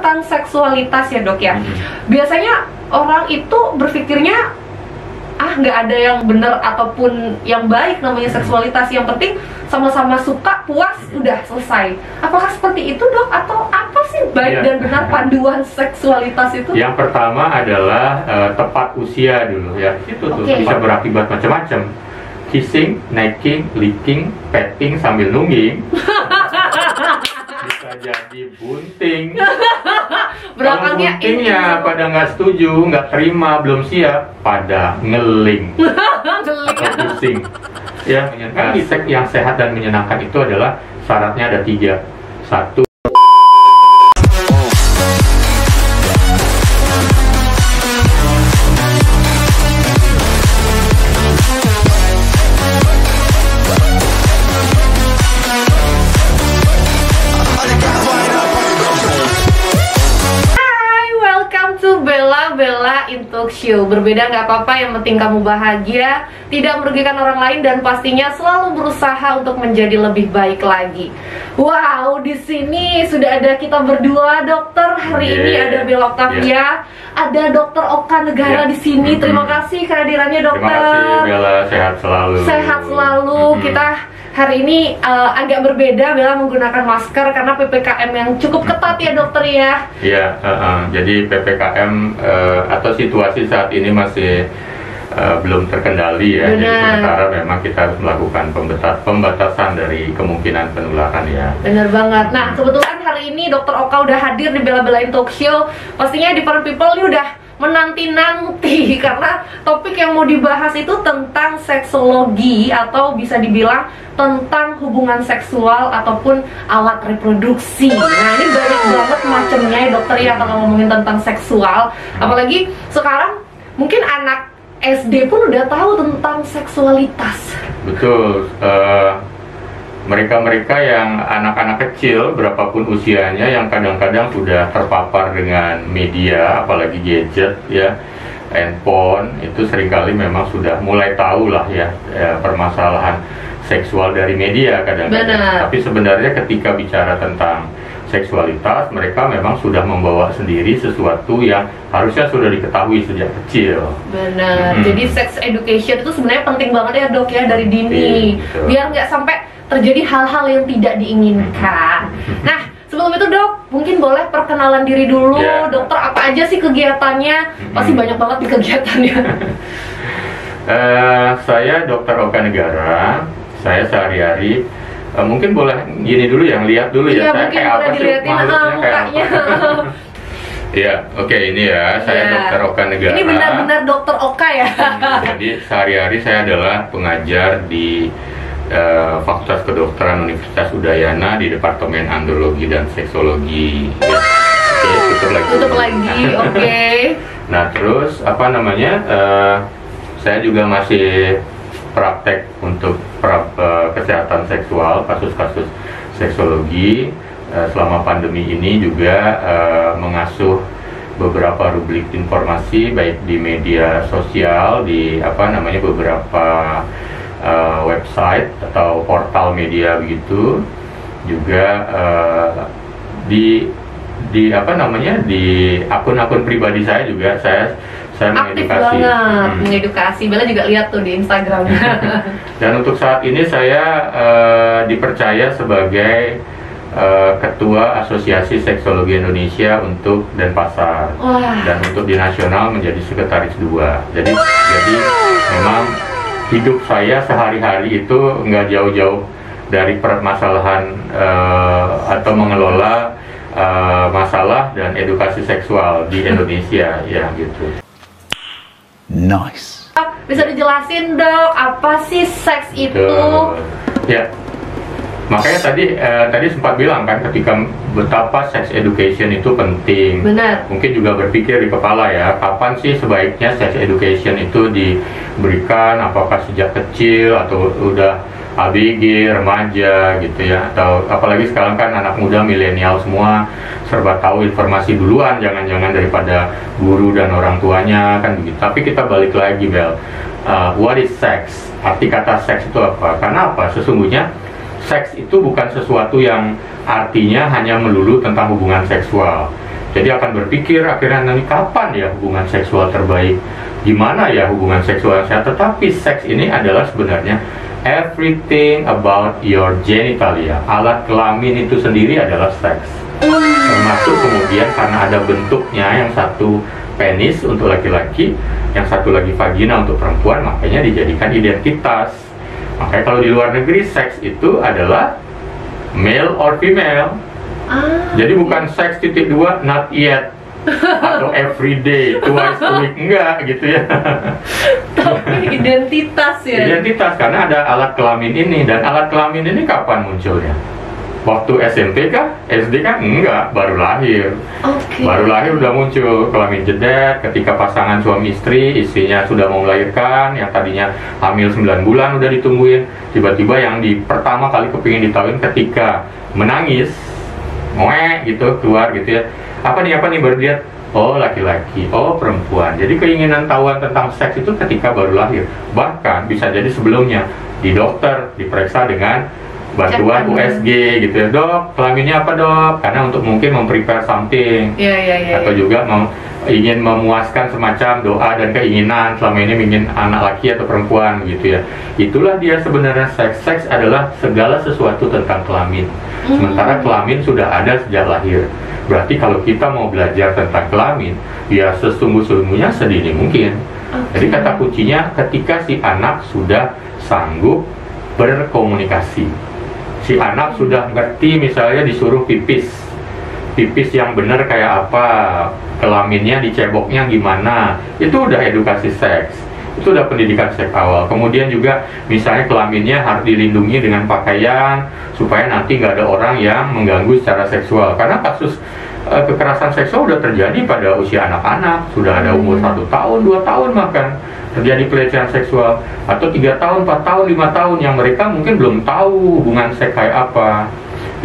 tentang seksualitas ya dok ya. Biasanya orang itu berpikirnya nggak ada yang benar ataupun yang baik namanya seksualitas, yang penting sama-sama suka, puas, udah selesai. Apakah seperti itu dok, atau apa sih baik dan benar panduan seksualitas itu? Yang pertama adalah tepat usia dulu ya. Itu tuh bisa berakibat macam-macam. Kissing, necking, licking, petting sambil nungging. Bisa jadi bunting. Kalau buntingnya pada nggak setuju, nggak terima, belum siap, pada ngeling atau pusing. Ya, seks yang sehat dan menyenangkan itu adalah syaratnya ada 3. 1. Talk show. Berbeda nggak apa-apa, yang penting kamu bahagia, tidak merugikan orang lain, dan pastinya selalu berusaha untuk menjadi lebih baik lagi. Wow, di sini sudah ada kita berdua dokter. Hari ini ada Bella Octavia, ada Dokter Oka Negara di sini. Terima kasih kehadirannya dokter. Terima kasih Bella, sehat selalu. Sehat selalu. Kita hari ini agak berbeda, Bella menggunakan masker karena PPKM yang cukup ketat ya dokter ya. Iya, jadi PPKM atau situasi saat ini masih belum terkendali ya. Jadi sementara memang kita harus melakukan pembatasan dari kemungkinan penularan ya. Bener banget. Nah kebetulan hari ini Dokter Oka udah hadir di Bella-Bellain Talk Show. Pastinya di para people ini udah menanti-nanti karena topik yang mau dibahas itu tentang seksologi, atau bisa dibilang tentang hubungan seksual ataupun alat reproduksi. Nah ini banyak banget macamnya ya dokter ya kalau ngomongin tentang seksual. Apalagi sekarang mungkin anak SD pun udah tahu tentang seksualitas. Betul. Mereka-mereka yang anak-anak kecil, berapapun usianya, yang kadang-kadang sudah terpapar dengan media, apalagi gadget ya, handphone, itu seringkali memang sudah mulai tahu lah ya, permasalahan seksual dari media kadang-kadang. Tapi sebenarnya ketika bicara tentang seksualitas, mereka memang sudah membawa sendiri sesuatu yang harusnya sudah diketahui sejak kecil. Benar. Jadi sex education itu sebenarnya penting banget ya dok ya, dari dini, biar nggak sampai terjadi hal-hal yang tidak diinginkan. Nah sebelum itu dok, mungkin boleh perkenalan diri dulu. Dokter apa aja sih kegiatannya? Pasti banyak banget di kegiatannya. Saya Dokter Oka Negara. Saya sehari-hari mungkin boleh gini dulu yang lihat dulu ya, saya kayak apa sih makhluknya, kayak apa. Ya, oke, ini ya, saya Dokter Oka Negara. Ini benar-benar Dokter Oka ya. Jadi sehari-hari saya adalah pengajar di Fakultas Kedokteran Universitas Udayana di Departemen Andrologi dan Seksologi. Ya. Oke, tutup lagi. Oke. Nah, terus apa namanya? Saya juga masih praktek untuk kesehatan seksual, kasus-kasus seksologi. Selama pandemi ini juga mengasuh beberapa rubrik informasi baik di media sosial, di beberapa website atau portal media begitu, juga di akun-akun pribadi saya juga saya aktif mengedukasi. Mengedukasi. Bella juga lihat tuh di Instagramnya. Dan untuk saat ini saya dipercaya sebagai Ketua Asosiasi Seksologi Indonesia untuk Denpasar. Dan untuk di nasional menjadi Sekretaris 2. Jadi memang hidup saya sehari-hari itu nggak jauh-jauh dari permasalahan atau mengelola masalah dan edukasi seksual di Indonesia ya gitu. Nice. Bisa dijelasin dok, apa sih seks itu? Ya, makanya tadi sempat bilang kan, ketika betapa sex education itu penting. Benar. Mungkin juga berpikir di kepala ya, kapan sih sebaiknya sex education itu diberikan? Apakah sejak kecil atau udah ABG, remaja gitu ya, atau apalagi sekarang kan anak muda milenial semua serba tahu informasi duluan, jangan-jangan daripada guru dan orang tuanya kan begitu. Tapi kita balik lagi Bel, what is sex? Arti kata seks itu apa? Karena apa? Sesungguhnya seks itu bukan sesuatu yang artinya hanya melulu tentang hubungan seksual. Jadi akan berpikir akhirnya nanti kapan ya hubungan seksual terbaik, gimana ya hubungan seksual yang sehat. Tetapi seks ini adalah sebenarnya everything about your genitalia. Alat kelamin itu sendiri adalah seks. Termasuk kemudian karena ada bentuknya, yang satu penis untuk laki-laki, yang satu lagi vagina untuk perempuan, makanya dijadikan identitas. Makanya kalau di luar negeri seks itu adalah male or female. Jadi bukan seks titik dua, not yet, atau every day, twice a week, enggak gitu ya. Tapi identitas ya. Identitas, karena ada alat kelamin ini. Dan alat kelamin ini kapan munculnya? Waktu SMP kah? SD kah? Enggak, baru lahir. Baru lahir udah muncul kelamin jedet. Ketika pasangan suami istri, istrinya sudah mau melahirkan, yang tadinya hamil 9 bulan udah ditungguin, tiba-tiba yang pertama kali kepingin ditahuin ketika menangis, ngoek gitu, keluar gitu ya. Apa nih baru lihat, oh laki-laki, oh perempuan. Jadi keinginan tahuan tentang seks itu ketika baru lahir. Bahkan bisa jadi sebelumnya di dokter diperiksa dengan bantuan USG gitu ya, dok kelaminnya apa dok, karena untuk mungkin memprepare something, atau juga ingin memuaskan semacam doa dan keinginan selama ini ingin anak laki atau perempuan gitu ya. Itulah dia sebenarnya seks. Seks adalah segala sesuatu tentang kelamin. Sementara kelamin sudah ada sejak lahir. Berarti kalau kita mau belajar tentang kelamin, ya sesungguh-sungguhnya sedini mungkin. Jadi kata kuncinya ketika si anak sudah sanggup berkomunikasi. Si anak sudah ngerti, misalnya disuruh pipis yang benar kayak apa, kelaminnya diceboknya gimana, itu udah edukasi seks, itu udah pendidikan seks awal. Kemudian juga misalnya kelaminnya harus dilindungi dengan pakaian supaya nanti nggak ada orang yang mengganggu secara seksual, karena kasus kekerasan seksual udah terjadi pada usia anak-anak, sudah ada umur 1 tahun, 2 tahun bahkan terjadi pelecehan seksual, atau 3 tahun, 4 tahun, 5 tahun yang mereka mungkin belum tahu hubungan seks kayak apa.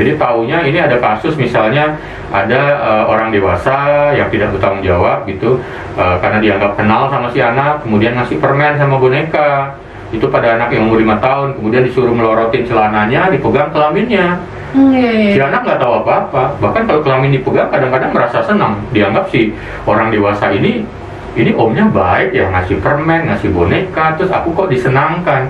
Jadi taunya ini ada kasus misalnya ada orang dewasa yang tidak bertanggung jawab gitu, karena dianggap kenal sama si anak, kemudian ngasih permen sama boneka itu pada anak yang umur 5 tahun, kemudian disuruh melorotin celananya, dipegang kelaminnya. Si anak nggak tahu apa-apa. Bahkan kalau kelamin dipegang kadang-kadang merasa senang, dianggap si orang dewasa ini omnya baik ya, ngasih permen, ngasih boneka, terus aku kok disenangkan.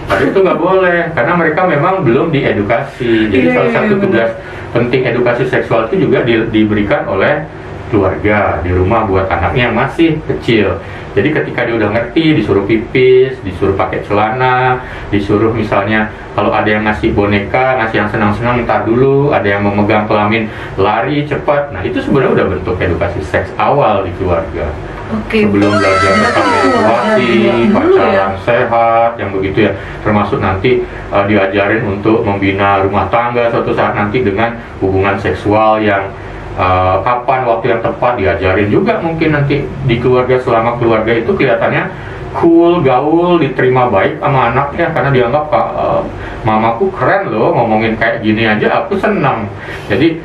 Tapi itu nggak boleh, karena mereka memang belum diedukasi. Jadi salah satu tugas penting edukasi seksual itu juga diberikan oleh keluarga di rumah buat anaknya yang masih kecil. Jadi ketika dia udah ngerti, disuruh pipis, disuruh pakai celana, disuruh misalnya kalau ada yang ngasih boneka, ngasih yang senang-senang ntar dulu, ada yang memegang kelamin lari cepat. Nah itu sebenarnya udah bentuk edukasi seks awal di keluarga. Sebelum belajar tentang menstruasi, pacaran sehat, yang begitu ya, termasuk nanti diajarin untuk membina rumah tangga suatu saat nanti dengan hubungan seksual yang kapan waktu yang tepat, diajarin juga mungkin nanti di keluarga, selama keluarga itu kelihatannya cool, gaul, diterima baik sama anaknya karena dianggap mamaku keren loh, ngomongin kayak gini aja aku senang. Jadi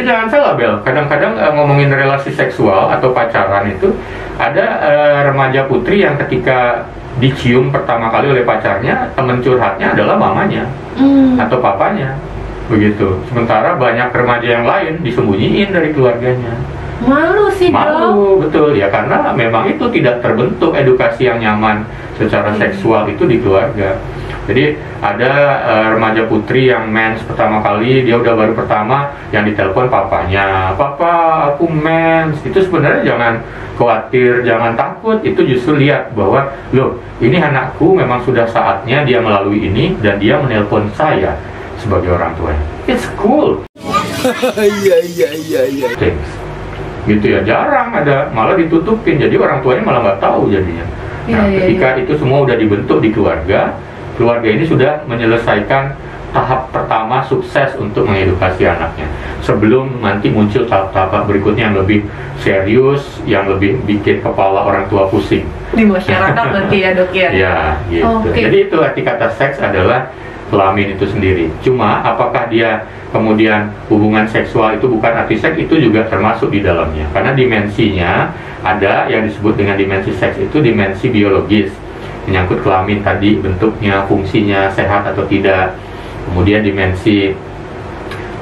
jangan salah Bel, kadang-kadang ngomongin relasi seksual atau pacaran itu ada remaja putri yang ketika dicium pertama kali oleh pacarnya, temen curhatnya adalah mamanya atau papanya, begitu. Sementara banyak remaja yang lain disembunyiin dari keluarganya. Malu sih dong. Malu, betul ya, karena memang itu tidak terbentuk edukasi yang nyaman secara seksual itu di keluarga. Jadi ada remaja putri yang mens pertama kali, dia udah baru pertama yang ditelepon papanya, papa aku mens. Itu sebenarnya jangan khawatir, jangan takut, itu justru lihat bahwa loh ini anakku memang sudah saatnya dia melalui ini dan dia menelpon saya sebagai orang tua. It's cool. Iya. Gitu ya, jarang ada, malah ditutupin, jadi orang tuanya malah nggak tahu jadinya. Nah, ketika itu semua udah dibentuk di keluarga ini sudah menyelesaikan tahap pertama sukses untuk mengedukasi anaknya. Sebelum nanti muncul tahap-tahap berikutnya yang lebih serius, yang lebih bikin kepala orang tua pusing di masyarakat nanti ya dok ya. Ya gitu. Jadi itu arti kata seks adalah kelamin itu sendiri. Cuma apakah dia kemudian hubungan seksual itu bukan arti seks, itu juga termasuk di dalamnya. Karena dimensinya ada yang disebut dengan dimensi seks itu dimensi biologis, menyangkut kelamin tadi, bentuknya, fungsinya, sehat atau tidak. Kemudian dimensi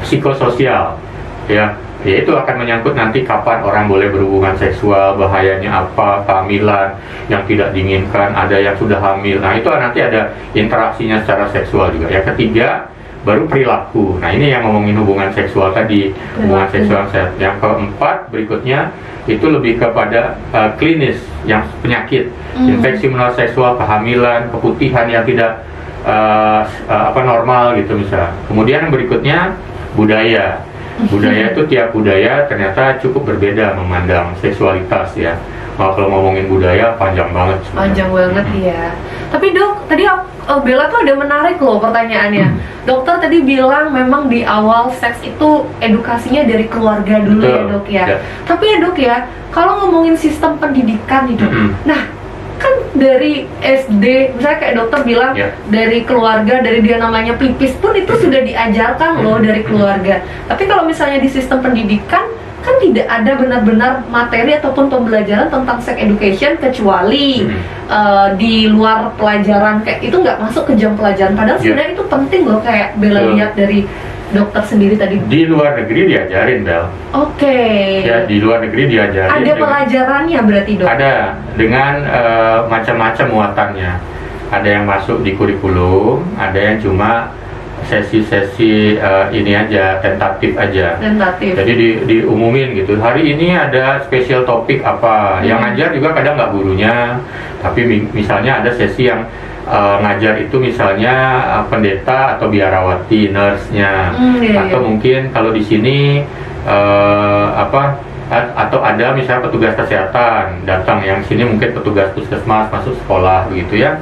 psikososial, ya, Ya itu akan menyangkut nanti kapan orang boleh berhubungan seksual, bahayanya apa, kehamilan yang tidak diinginkan, ada yang sudah hamil. Nah itu nanti ada interaksinya secara seksual juga. Yang ketiga baru perilaku. Nah ini yang ngomongin hubungan seksual tadi, hubungan seksual sehat. Yang keempat berikutnya itu lebih kepada klinis, yang penyakit, infeksi menular seksual, kehamilan, keputihan yang tidak normal gitu misalnya. Kemudian yang berikutnya budaya. Budaya itu tiap budaya ternyata cukup berbeda memandang seksualitas ya. Kalau ngomongin budaya panjang banget sebenarnya. Panjang banget ya. Tapi dok, tadi Bella tuh ada menarik loh pertanyaannya. Dokter tadi bilang memang di awal seks itu edukasinya dari keluarga dulu. Betul, ya dok ya. Tapi ya dok ya, kalau ngomongin sistem pendidikan nih dok, nah kan dari SD, misalnya kayak dokter bilang dari keluarga, dari dia namanya pipis pun itu sudah diajarkan loh dari keluarga. Tapi kalau misalnya di sistem pendidikan kan tidak ada benar-benar materi ataupun pembelajaran tentang sex education kecuali di luar pelajaran kayak itu nggak masuk ke jam pelajaran. Padahal sebenarnya itu penting loh, kayak Bella lihat dari dokter sendiri tadi. Di luar negeri diajarin, Bel. Oke. Ya, di luar negeri diajarin. Ada pelajarannya berarti, dok? Ada, dengan macam-macam muatannya. Ada yang masuk di kurikulum, ada yang cuma sesi-sesi ini aja, tentatif aja. Tentatif. Jadi diumumin gitu. Hari ini ada special topik apa. Yang ngajar juga kadang nggak gurunya, tapi misalnya ada sesi yang ngajar itu misalnya pendeta atau biarawati, nurse-nya, atau mungkin kalau di sini atau ada misalnya petugas kesehatan datang, yang sini mungkin petugas puskesmas masuk sekolah begitu ya,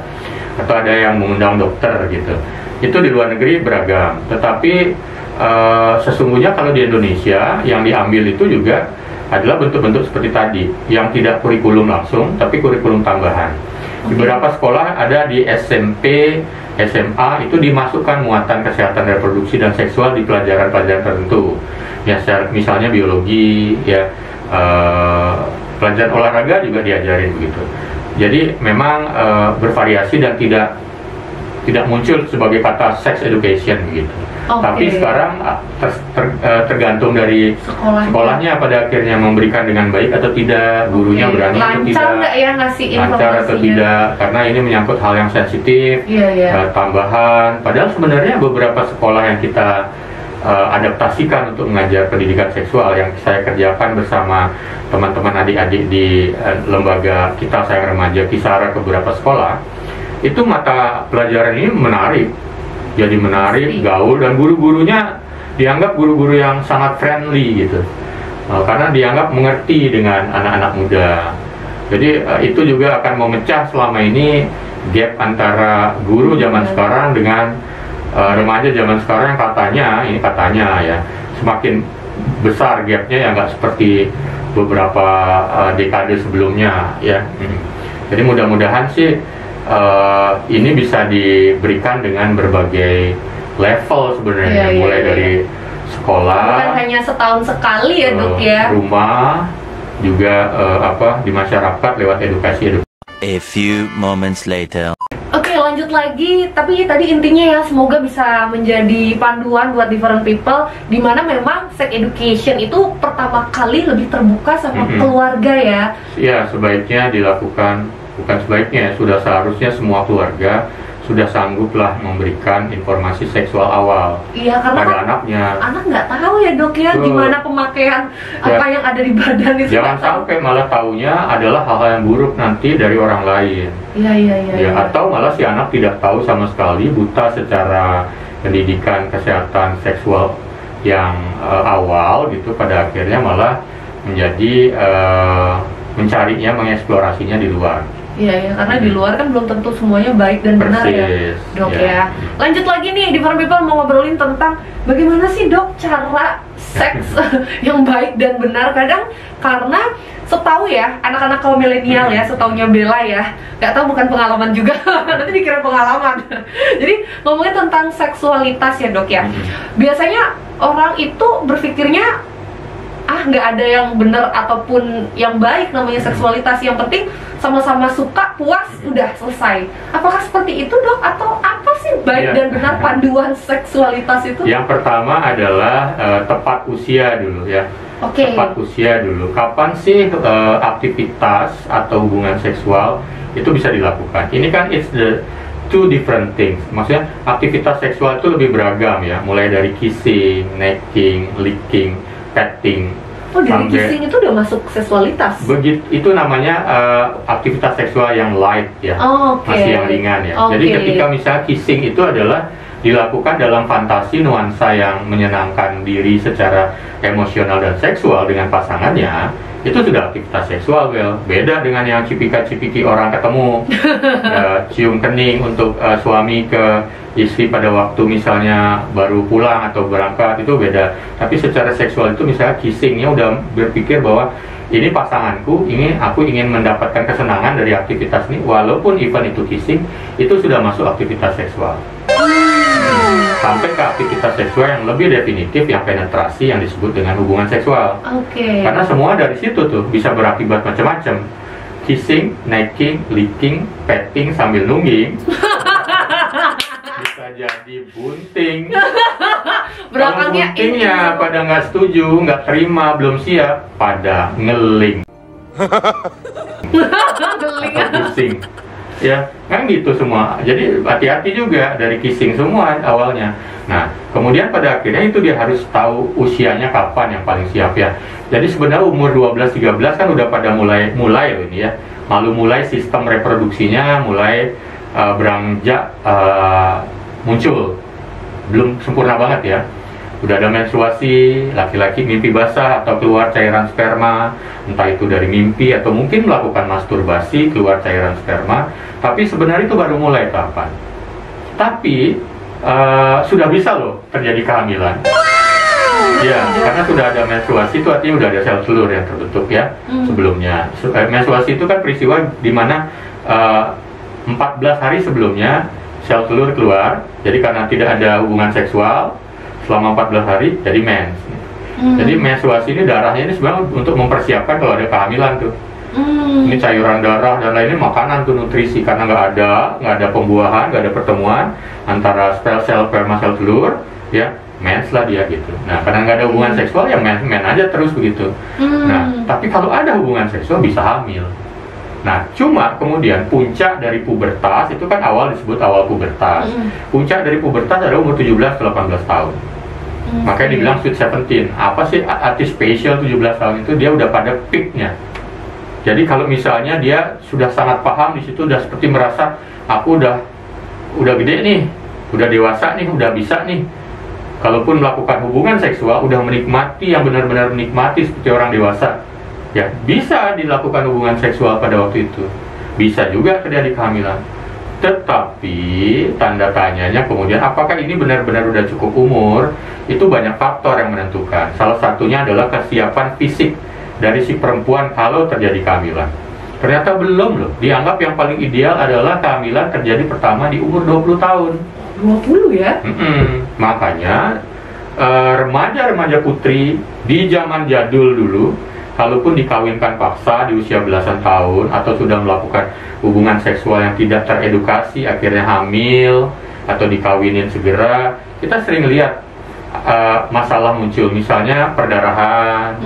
atau ada yang mengundang dokter gitu. Itu di luar negeri beragam, tetapi sesungguhnya kalau di Indonesia yang diambil itu juga adalah bentuk-bentuk seperti tadi, yang tidak kurikulum langsung tapi kurikulum tambahan. Di beberapa sekolah ada di SMP, SMA itu dimasukkan muatan kesehatan reproduksi dan seksual di pelajaran-pelajaran tertentu. Ya, misalnya biologi, ya, pelajaran olahraga juga diajarin begitu. Jadi memang bervariasi dan tidak muncul sebagai kata sex education begitu. Tapi sekarang tergantung dari sekolahnya pada akhirnya memberikan dengan baik atau tidak, gurunya berani atau tidak, lancar nggak ya ngasih informasinya, lancar atau tidak, karena ini menyangkut hal yang sensitif, tambahan. Padahal sebenarnya beberapa sekolah yang kita adaptasikan untuk mengajar pendidikan seksual yang saya kerjakan bersama teman-teman adik-adik di lembaga kita sayang remaja Kisara ke beberapa sekolah, itu mata pelajaran ini menarik. Jadi menarik, gaul, dan guru-gurunya dianggap guru-guru yang sangat friendly gitu, karena dianggap mengerti dengan anak-anak muda. Jadi itu juga akan memecah selama ini gap antara guru zaman sekarang dengan remaja zaman sekarang yang katanya ya semakin besar gapnya, ya nggak seperti beberapa dekade sebelumnya ya. Jadi mudah-mudahan sih ini bisa diberikan dengan berbagai level sebenarnya, mulai dari sekolah, bukan hanya setahun sekali ya dok ya, rumah juga di masyarakat lewat edukasi. A few moments later. Oke, lanjut lagi. Tapi tadi intinya ya, semoga bisa menjadi panduan buat different people, dimana memang sex education itu pertama kali lebih terbuka sama keluarga ya. Iya, sebaiknya dilakukan. Bukan sebaiknya, sudah seharusnya semua keluarga sudah sangguplah memberikan informasi seksual awal pada anaknya. Anak nggak tahu ya dok ya, gimana pemakaian apa yang ada di badan itu. Jangan sampai malah taunya adalah hal-hal yang buruk nanti dari orang lain. Iya. Atau malah si anak tidak tahu sama sekali, buta secara pendidikan kesehatan seksual yang awal gitu, pada akhirnya malah menjadi mencarinya, mengeksplorasinya di luar. Iya, karena di luar kan belum tentu semuanya baik dan benar ya dok ya. Lanjut lagi nih, different people mau ngobrolin tentang bagaimana sih dok cara seks yang baik dan benar. Kadang karena setahu ya anak-anak kaum milenial ya, setaunya Bella ya, nggak tahu, bukan pengalaman juga nanti dikira pengalaman. Jadi ngomongin tentang seksualitas ya dok ya, biasanya orang itu berpikirnya nggak ada yang benar ataupun yang baik namanya seksualitas, yang penting sama-sama suka, puas, udah selesai. Apakah seperti itu, Dok? Atau apa sih baik dan benar panduan seksualitas itu? Yang pertama adalah tepat usia dulu ya. Tepat usia dulu. Kapan sih aktivitas atau hubungan seksual itu bisa dilakukan? Ini kan it's the two different things. Maksudnya aktivitas seksual itu lebih beragam ya, mulai dari kissing, necking, licking, petting. Oh, dari kissing itu udah masuk seksualitas? Begitu, itu namanya aktivitas seksual yang light ya, masih yang ringan ya. Jadi ketika misalnya kissing itu adalah dilakukan dalam fantasi nuansa yang menyenangkan diri secara emosional dan seksual dengan pasangannya, itu sudah aktivitas seksual. Beda dengan yang cipika-cipiki orang ketemu, cium kening untuk suami ke istri pada waktu misalnya baru pulang atau berangkat, itu beda. Tapi secara seksual itu misalnya kissingnya udah berpikir bahwa ini pasanganku, aku ingin mendapatkan kesenangan dari aktivitas ini, walaupun even itu kissing, itu sudah masuk aktivitas seksual. Sampai ke aktivitas seksual yang lebih definitif, yang penetrasi, yang disebut dengan hubungan seksual. Karena semua dari situ tuh bisa berakibat macam-macam. Kissing, necking, licking, petting sambil nungging. Bisa jadi bunting. Kalau buntingnya pada nggak setuju, nggak terima, belum siap, pada ngeling. Kissing. Ya, kan gitu semua. Jadi hati-hati juga dari kissing semua awalnya. Nah, kemudian pada akhirnya itu dia harus tahu usianya kapan yang paling siap ya. Jadi sebenarnya umur 12-13 kan udah pada mulai loh ini ya. Mulai sistem reproduksinya mulai beranjak muncul. Belum sempurna banget ya. Udah ada menstruasi, laki-laki mimpi basah atau keluar cairan sperma, entah itu dari mimpi atau mungkin melakukan masturbasi, keluar cairan sperma. Tapi sebenarnya itu baru mulai tahapan. Tapi sudah bisa loh terjadi kehamilan. Ya, karena sudah ada menstruasi itu artinya udah ada sel telur yang terbentuk ya sebelumnya. Menstruasi itu kan peristiwa di mana 14 hari sebelumnya sel telur keluar. Jadi karena tidak ada hubungan seksual selama 14 hari, jadi mens. Jadi menstruasi ini darahnya ini sebenarnya untuk mempersiapkan kalau ada kehamilan tuh. Ini cairan darah dan lainnya makanan tuh, nutrisi, karena nggak ada pembuahan, nggak ada pertemuan antara sel sperma sel telur, ya mens lah dia gitu. Nah, karena nggak ada hubungan seksual ya men aja terus begitu. Nah, tapi kalau ada hubungan seksual bisa hamil. Nah, cuma kemudian puncak dari pubertas itu kan disebut awal pubertas. Puncak dari pubertas adalah umur 17-18 tahun. Makanya dibilang sweet 17. Apa sih arti spesial 17 tahun itu? Dia udah pada peaknya. Jadi kalau misalnya dia sudah sangat paham di situ, udah seperti merasa aku udah gede nih, udah dewasa nih, udah bisa nih. Kalaupun melakukan hubungan seksual, udah menikmati, yang benar-benar menikmati seperti orang dewasa. Ya, bisa dilakukan hubungan seksual pada waktu itu. Bisa juga terjadi kehamilan. Tetapi tanda tanyanya kemudian apakah ini benar-benar udah cukup umur? Itu banyak faktor yang menentukan. Salah satunya adalah kesiapan fisik dari si perempuan kalau terjadi kehamilan. Ternyata belum loh. Dianggap yang paling ideal adalah kehamilan terjadi pertama di umur 20 tahun. 20 ya? Makanya remaja-remaja putri di zaman jadul dulu, kalaupun dikawinkan paksa di usia belasan tahun atau sudah melakukan hubungan seksual yang tidak teredukasi, akhirnya hamil atau dikawinin segera, kita sering lihat masalah muncul, misalnya perdarahan,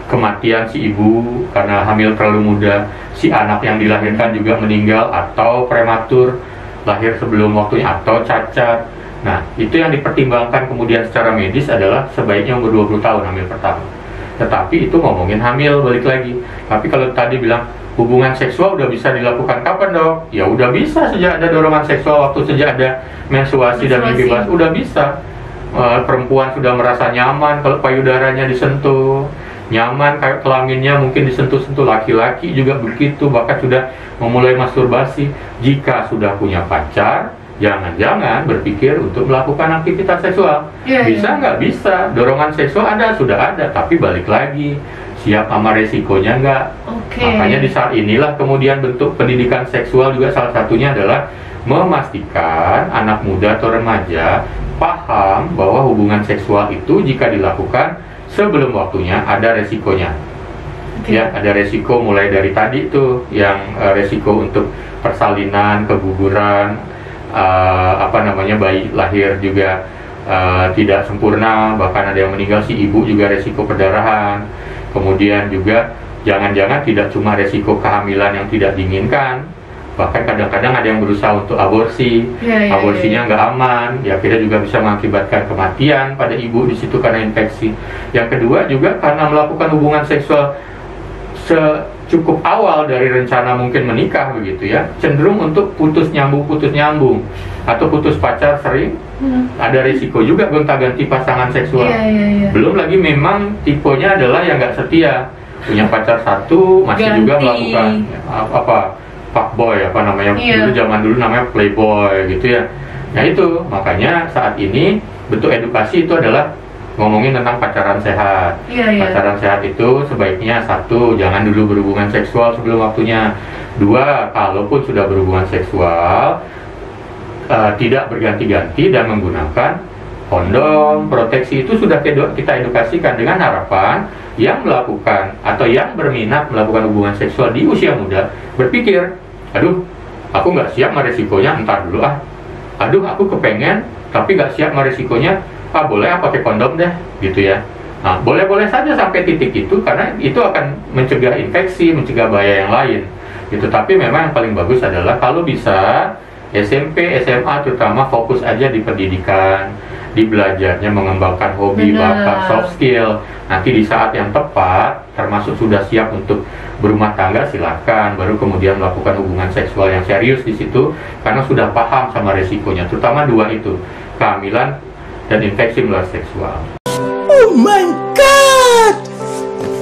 kematian si ibu karena hamil terlalu muda, si anak yang dilahirkan juga meninggal atau prematur, lahir sebelum waktunya atau cacat. Nah, itu yang dipertimbangkan kemudian secara medis adalah sebaiknya umur 20 tahun hamil pertama. Tetapi itu ngomongin hamil, balik lagi. Tapi kalau tadi bilang hubungan seksual udah bisa dilakukan kapan dok? Ya udah bisa sejak ada dorongan seksual, waktu sejak ada menstruasi dan mimpi basah udah bisa. Perempuan sudah merasa nyaman kalau payudaranya disentuh, nyaman kayak kelaminnya mungkin disentuh-sentuh, laki-laki juga begitu, bahkan sudah memulai masturbasi. Jika sudah punya pacar, jangan-jangan berpikir untuk melakukan aktivitas seksual. Bisa nggak? Bisa. Dorongan seksual sudah ada, tapi balik lagi, siap sama resikonya nggak? Makanya di saat inilah kemudian bentuk pendidikan seksual juga salah satunya adalah memastikan anak muda atau remaja paham bahwa hubungan seksual itu jika dilakukan sebelum waktunya ada resikonya. Ya, ada resiko mulai dari tadi tuh yang resiko untuk persalinan, keguguran, bayi lahir juga tidak sempurna, bahkan ada yang meninggal si ibu juga resiko perdarahan. Kemudian juga jangan-jangan tidak cuma resiko kehamilan yang tidak diinginkan, bahkan kadang-kadang ada yang berusaha untuk aborsi, aborsinya nggak aman, ya akhirnya juga bisa mengakibatkan kematian pada ibu di situ karena infeksi. Yang kedua juga karena melakukan hubungan seksual cukup awal dari rencana mungkin menikah begitu ya, cenderung untuk putus nyambung atau putus pacar sering, ada risiko juga gonta-ganti pasangan seksual. Belum lagi memang tipenya adalah yang nggak setia, punya pacar satu masih ganti. Juga melakukan fuckboy dulu zaman dulu namanya playboy gitu ya. Nah itu makanya saat ini bentuk edukasi itu adalah ngomongin tentang pacaran sehat. Pacaran sehat itu sebaiknya satu, jangan dulu berhubungan seksual sebelum waktunya. Dua, kalaupun sudah berhubungan seksual, tidak berganti-ganti dan menggunakan kondom, proteksi. Itu sudah kita edukasikan dengan harapan yang melakukan atau yang berminat melakukan hubungan seksual di usia muda berpikir, aduh, aku nggak siap sama resikonya, entar dulu ah. Aduh, aku kepengen tapi nggak siap sama resikonya, boleh pakai kondom deh gitu ya. Nah, boleh-boleh saja sampai titik itu karena itu akan mencegah infeksi, mencegah bahaya yang lain gitu. Tapi memang yang paling bagus adalah kalau bisa SMP, SMA terutama fokus aja di pendidikan, di belajarnya mengembangkan hobi, bakat, soft skill. Nanti di saat yang tepat, termasuk sudah siap untuk berumah tangga, silakan baru kemudian melakukan hubungan seksual yang serius di situ karena sudah paham sama resikonya, terutama dua itu, kehamilan dan infeksi menular seksual. Oh my god!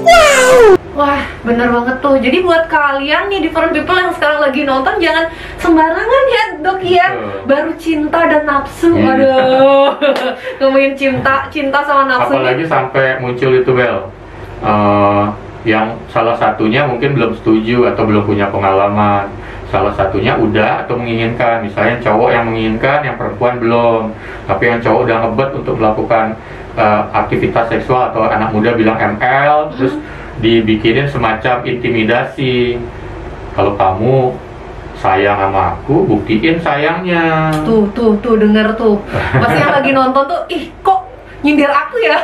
Wow! Wah, bener banget tuh. Jadi buat kalian nih different people yang sekarang lagi nonton, jangan sembarangan ya dok ya. Baru cinta dan nafsu, aduh. Ngomongin cinta sama nafsu. Apalagi sampai muncul itu Bel, yang salah satunya mungkin belum setuju atau belum punya pengalaman. Salah satunya udah atau menginginkan, misalnya cowok yang menginginkan, yang perempuan belum, tapi yang cowok udah ngebet untuk melakukan aktivitas seksual, atau anak muda bilang ML, terus dibikinin semacam intimidasi. Kalau kamu sayang sama aku, buktiin sayangnya. Tuh denger tuh. Pasti yang lagi nonton tuh, ih kok nyindir aku ya.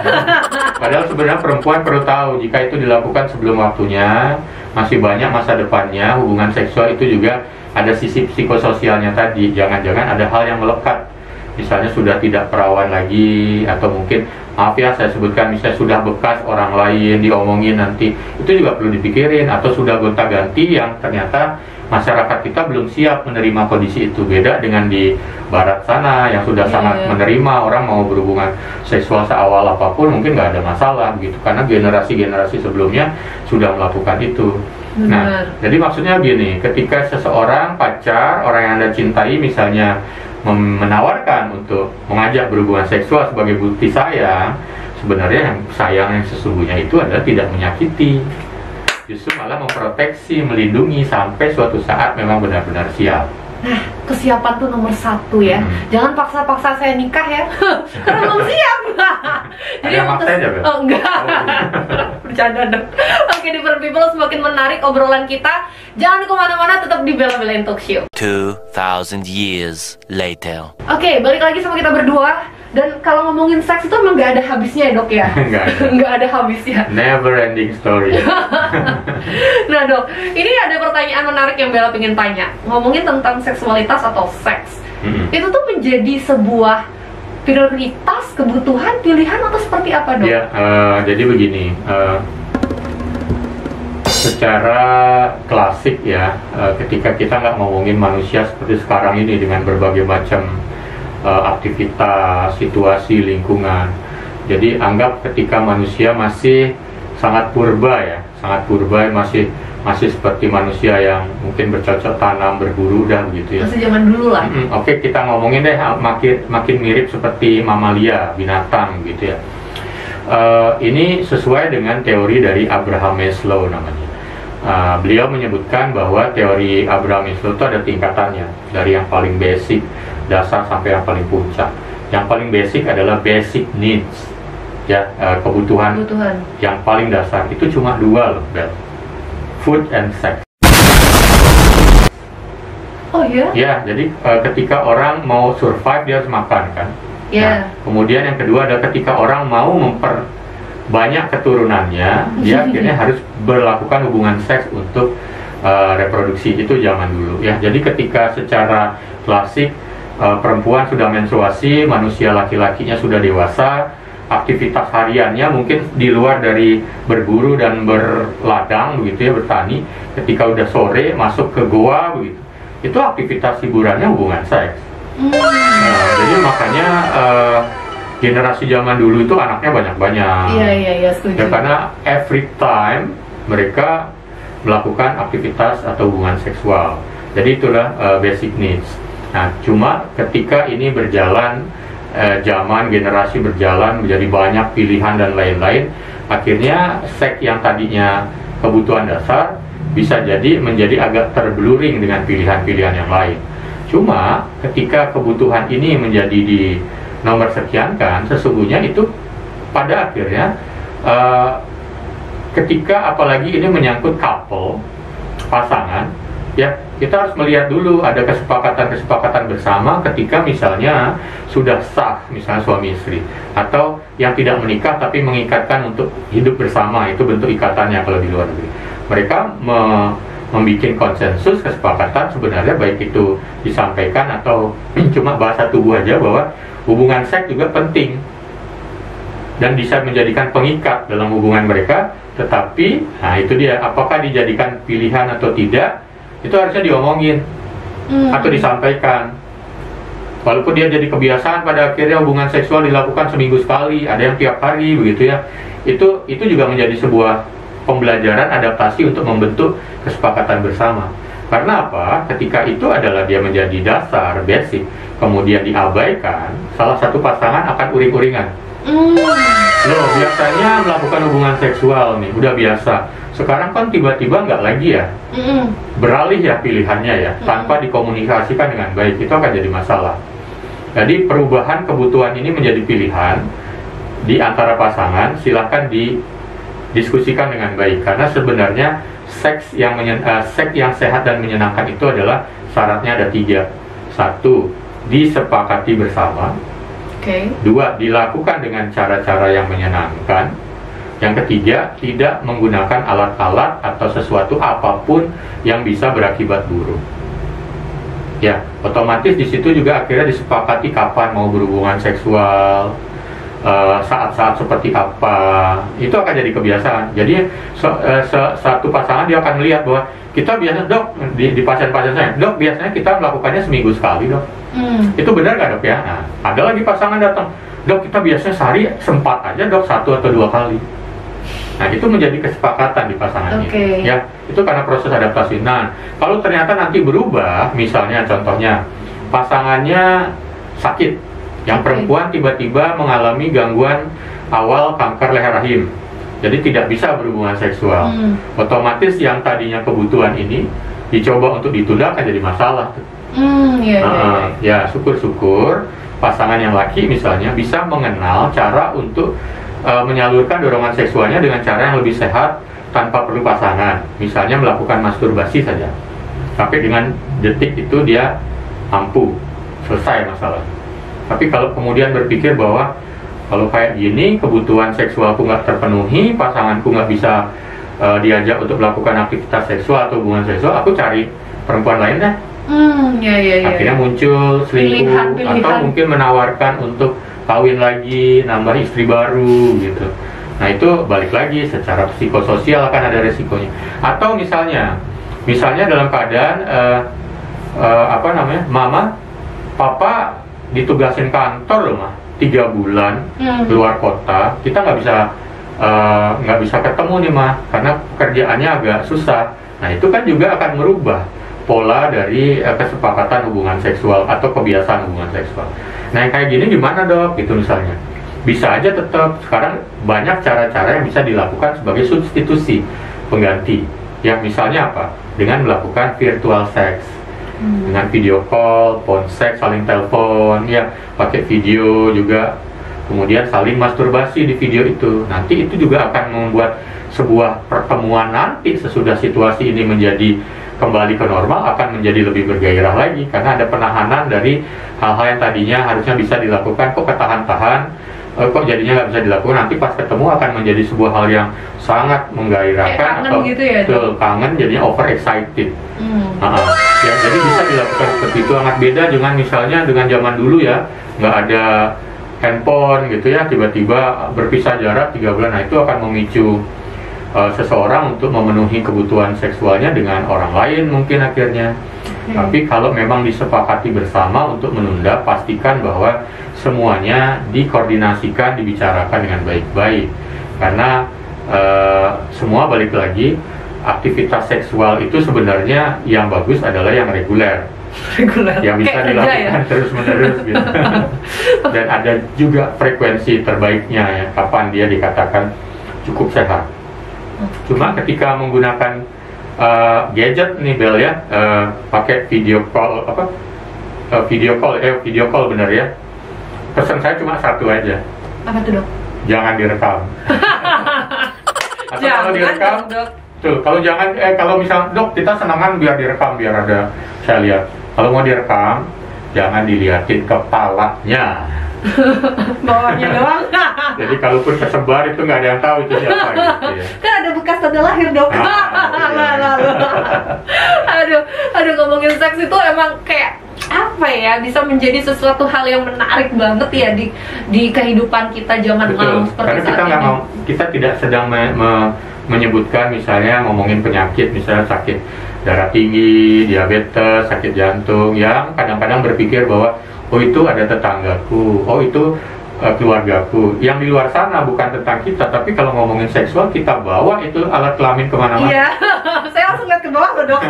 Padahal sebenarnya perempuan perlu tahu jika itu dilakukan sebelum waktunya, masih banyak masa depannya. Hubungan seksual itu juga ada sisi psikososialnya tadi. Jangan-jangan ada hal yang melekat, misalnya sudah tidak perawan lagi, atau mungkin maaf ya saya sebutkan, misalnya sudah bekas orang lain diomongin nanti, itu juga perlu dipikirin. Atau sudah gonta-ganti yang ternyata masyarakat kita belum siap menerima kondisi itu. Beda dengan di barat sana yang sudah sangat menerima orang mau berhubungan seksual seawal apapun, mungkin nggak ada masalah gitu, karena generasi-generasi sebelumnya sudah melakukan itu. Nah, jadi maksudnya gini, ketika seseorang pacar, orang yang Anda cintai misalnya menawarkan untuk mengajak berhubungan seksual sebagai bukti sayang, sebenarnya yang sayang yang sesungguhnya itu adalah tidak menyakiti, justru malah memproteksi, melindungi sampai suatu saat memang benar-benar siap. Nah, kesiapan tuh nomor satu ya. Jangan paksa-paksa saya nikah ya, karena belum siap. Jadi yang maksa aja, Bel? Oh, enggak. Bercanda dong. Oke, different people, semakin menarik obrolan kita. Jangan kemana-mana, tetap di Bella Belain Talk Show. 2000 years later. Oke, balik lagi sama kita berdua. Dan kalau ngomongin seks itu emang gak ada habisnya ya dok ya? Nggak ada habisnya. Never ending story. Nah dok, ini ada pertanyaan menarik yang Bella pengen tanya. Ngomongin tentang seksualitas atau seks, itu tuh menjadi sebuah prioritas, kebutuhan, pilihan, atau seperti apa dok? Ya, jadi begini, secara klasik ya, ketika kita nggak ngomongin manusia seperti sekarang ini dengan berbagai macam aktivitas, situasi, lingkungan. Jadi anggap ketika manusia masih sangat purba ya, masih seperti manusia yang mungkin bercocok tanam, berburu dah begitu ya. Masih zaman dulu lah. Oke, kita ngomongin deh makin mirip seperti mamalia, binatang gitu ya. Ini sesuai dengan teori dari Abraham Maslow namanya. Beliau menyebutkan bahwa teori Abraham Maslow itu ada tingkatannya, dari yang paling basic, dasar, sampai yang paling puncak. Yang paling basic adalah basic needs. ya, kebutuhan yang paling dasar itu cuma dua loh, Bel. Food and sex. Oh ya? Ya, jadi ketika orang mau survive dia harus makan kan. Nah, kemudian yang kedua adalah ketika orang mau memperbanyak keturunannya, dia akhirnya harus melakukan hubungan seks untuk reproduksi. Itu zaman dulu ya. Jadi ketika secara klasik perempuan sudah menstruasi, manusia laki-lakinya sudah dewasa, aktivitas hariannya mungkin di luar dari berburu dan berladang begitu ya, bertani. Ketika udah sore masuk ke goa begitu, itu aktivitas hiburannya hubungan seks. Nah, jadi makanya generasi zaman dulu itu anaknya banyak-banyak. Iya, setuju. Ya, karena every time mereka melakukan aktivitas atau hubungan seksual. Jadi itulah basic needs. Nah, cuma ketika ini berjalan, zaman generasi berjalan menjadi banyak pilihan dan lain-lain, akhirnya seks yang tadinya kebutuhan dasar bisa jadi menjadi agak terblurring dengan pilihan-pilihan yang lain. Cuma ketika kebutuhan ini menjadi di nomor sekian kan, sesungguhnya itu pada akhirnya ketika apalagi ini menyangkut couple, pasangan, ya kita harus melihat dulu ada kesepakatan bersama ketika misalnya sudah sah, misalnya suami istri, atau yang tidak menikah tapi mengikatkan untuk hidup bersama, itu bentuk ikatannya kalau di luar negeri. Mereka membuat konsensus, kesepakatan sebenarnya baik itu disampaikan atau cuma bahasa tubuh aja bahwa hubungan seks juga penting dan bisa menjadikan pengikat dalam hubungan mereka. Tetapi, nah itu dia, apakah dijadikan pilihan atau tidak, itu harusnya diomongin atau disampaikan. Walaupun dia jadi kebiasaan, pada akhirnya hubungan seksual dilakukan seminggu sekali, ada yang tiap hari begitu ya. Itu juga menjadi sebuah pembelajaran adaptasi untuk membentuk kesepakatan bersama. Karena apa? Ketika itu adalah dia menjadi dasar, basic, kemudian diabaikan, salah satu pasangan akan uring-uringan. Loh, biasanya melakukan hubungan seksual nih, udah biasa. Sekarang kan tiba-tiba nggak lagi ya. Beralih ya pilihannya ya, tanpa dikomunikasikan dengan baik, itu akan jadi masalah. Jadi perubahan kebutuhan ini menjadi pilihan di antara pasangan, silahkan diskusikan dengan baik, karena sebenarnya seks yang sehat dan menyenangkan itu adalah syaratnya ada 3. 1, disepakati bersama. 2, dilakukan dengan cara-cara yang menyenangkan. Yang ketiga, tidak menggunakan alat-alat atau sesuatu apapun yang bisa berakibat buruk. Ya, otomatis di situ juga akhirnya disepakati kapan mau berhubungan seksual, saat-saat seperti apa, itu akan jadi kebiasaan. Jadi satu pasangan dia akan melihat bahwa kita biasanya, dok, di pasien-pasien saya, dok, biasanya kita melakukannya seminggu sekali, dok. Itu benar nggak, dok ya? Nah, ada lagi pasangan datang, dok, kita biasanya sehari sempat aja, dok, 1 atau 2 kali. Nah, itu menjadi kesepakatan di pasangan ini. Ya, itu karena proses adaptasi. Nah, kalau ternyata nanti berubah, misalnya contohnya pasangannya sakit, yang perempuan tiba-tiba mengalami gangguan awal kanker leher rahim, jadi tidak bisa berhubungan seksual. Otomatis yang tadinya kebutuhan ini dicoba untuk ditunda akan jadi masalah. Ya, syukur-syukur pasangan yang laki misalnya bisa mengenal cara untuk menyalurkan dorongan seksualnya dengan cara yang lebih sehat tanpa perlu pasangan. Misalnya melakukan masturbasi saja, tapi dengan detik itu dia ampuh, selesai masalah. Tapi kalau kemudian berpikir bahwa kalau kayak gini kebutuhan seksualku nggak terpenuhi, pasanganku nggak bisa diajak untuk melakukan aktivitas seksual atau hubungan seksual, aku cari perempuan lain deh. Akhirnya muncul selingkuh, atau mungkin menawarkan untuk kawin lagi, nambah istri baru gitu. Nah, itu balik lagi secara psikososial akan ada resikonya. Atau misalnya dalam keadaan mama, papa ditugasin kantor loh, mah 3 bulan keluar kota, kita nggak bisa ketemu nih, mah, karena pekerjaannya agak susah. Nah, itu kan juga akan merubah pola dari kesepakatan hubungan seksual atau kebiasaan hubungan seksual. Nah, yang kayak gini gimana, dok? Gitu misalnya. Bisa aja tetap, sekarang banyak cara-cara yang bisa dilakukan sebagai substitusi, pengganti. Ya, misalnya apa? Dengan melakukan virtual sex. Dengan video call, phone sex, saling telepon, ya, pakai video juga, kemudian saling masturbasi di video itu. Nanti itu juga akan membuat sebuah pertemuan nanti sesudah situasi ini menjadi kembali ke normal akan menjadi lebih bergairah lagi, karena ada penahanan dari hal-hal yang tadinya harusnya bisa dilakukan, kok ketahan-tahan, kok jadinya nggak bisa dilakukan. Nanti pas ketemu akan menjadi sebuah hal yang sangat menggairahkan atau gitu ya, kangen, jadinya overexcited. Ya, jadi bisa dilakukan seperti itu. Sangat beda dengan misalnya dengan zaman dulu ya, nggak ada handphone gitu ya, tiba-tiba berpisah jarak 3 bulan. Nah, itu akan memicu seseorang untuk memenuhi kebutuhan seksualnya dengan orang lain mungkin akhirnya. Tapi kalau memang disepakati bersama untuk menunda, pastikan bahwa semuanya dikoordinasikan, dibicarakan dengan baik-baik. Karena semua balik lagi, aktivitas seksual itu sebenarnya yang bagus adalah yang reguler. Yang bisa dilakukan terus-menerus gitu. Dan ada juga frekuensi terbaiknya ya, kapan dia dikatakan cukup sehat. Cuma ketika menggunakan gadget nih Bel ya, pakai video call video call bener ya. Pesan saya cuma satu aja. Apa tuh, Dok? Jangan direkam. Atau kalau direkam, Dok. tuh kalau jangan kalau misal Dok kita senangan biar direkam biar ada saya lihat. Kalau mau direkam, jangan dilihatin kepalanya. Bawahnya doang. Jadi kalaupun kesebar itu nggak ada yang tahu itu siapa gitu ya. Kan ada bekas tanda lahir, Dok. Aduh ngomongin seks itu emang kayak apa ya, bisa menjadi sesuatu hal yang menarik banget ya di kehidupan kita zaman now seperti karena kita saat ini. Kita tidak sedang menyebutkan misalnya ngomongin penyakit, misalnya sakit darah tinggi, diabetes, sakit jantung, yang kadang-kadang berpikir bahwa oh itu ada tetanggaku, oh itu keluargaku. Yang di luar sana bukan tentang kita, tapi kalau ngomongin seksual kita bawa itu alat kelamin kemana-mana. Iya, saya langsung lihat ke bawah loh, Dok.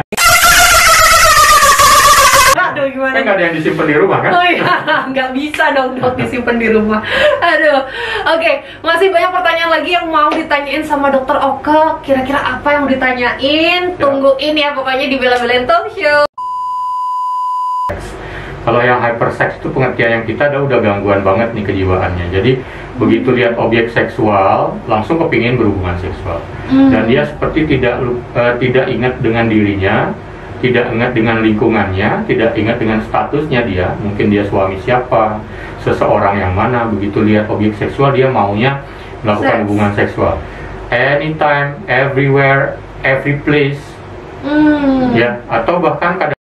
Aduh, gimana? Kan nggak ada yang disimpan di rumah kan? Oh iya, nggak bisa dong Dok disimpan di rumah. Aduh, oke, masih banyak pertanyaan lagi yang mau ditanyain sama Dokter Oka. Kira-kira apa yang ditanyain? Tungguin ya pokoknya di Bela-Belain Talk Show. Kalau yang hypersex itu pengertian yang kita udah gangguan banget nih kejiwaannya. Jadi begitu lihat objek seksual langsung kepingin berhubungan seksual. Dan dia seperti tidak ingat dengan dirinya, tidak ingat dengan lingkungannya, tidak ingat dengan statusnya dia. Mungkin dia suami siapa, seseorang yang mana. Begitu lihat objek seksual dia maunya melakukan hubungan seksual. Anytime, everywhere, every place. Ya, atau bahkan kadang